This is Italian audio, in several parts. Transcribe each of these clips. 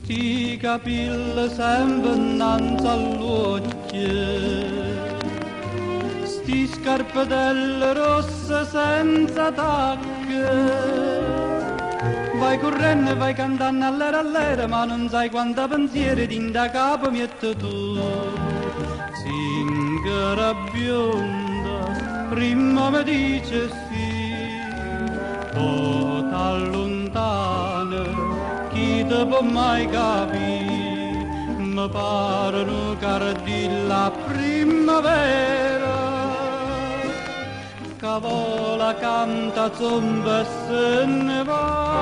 sti capelli sempre innanzi all'occhio, sti scarpetelle rosse senza tacche. Vai correndo, vai cantando all'era, ma non sai quanta pensieri ti da capo mette tu. Zingara bionda, prima mi dice sì, poi t'allontana, chi te può mai capire? Mi pare un cardi la primavera, che vola canta zomba e se ne va.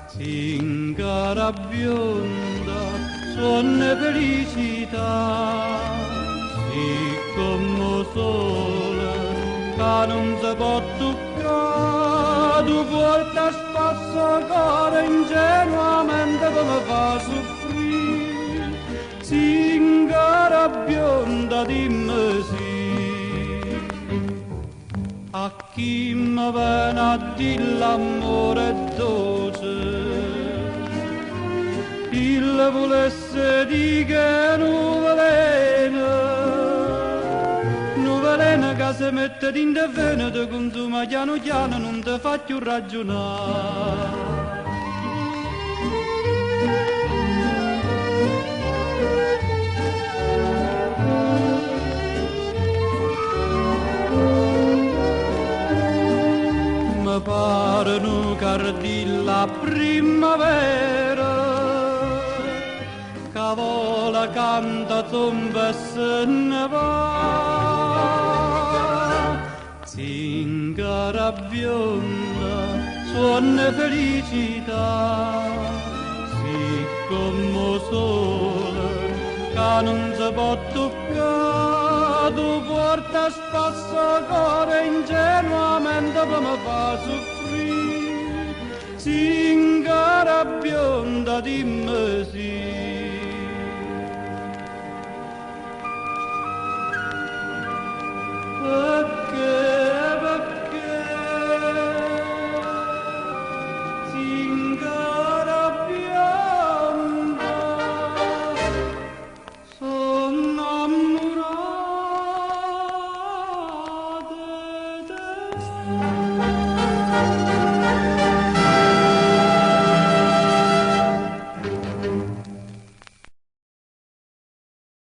Zingara bionda, suona felicità, siccome sole che non si può toccare, tu porta spasso cuore ingenuamente come fa soffrire. Zingara bionda, dimmi sì, a chi mi viene a dire l'amore è dolce, il volesse dire che non veleno che si mette in te vene, ti consuma piano piano, non ti fa più ragionare. Mi pare un cardi la primavera, che vola canta zomba e se ne va. Zingara bionda, suona felicità, siccome sole che non si può toccare, tu porta spasso cuore ingenuamente come fa soffrire. Zingara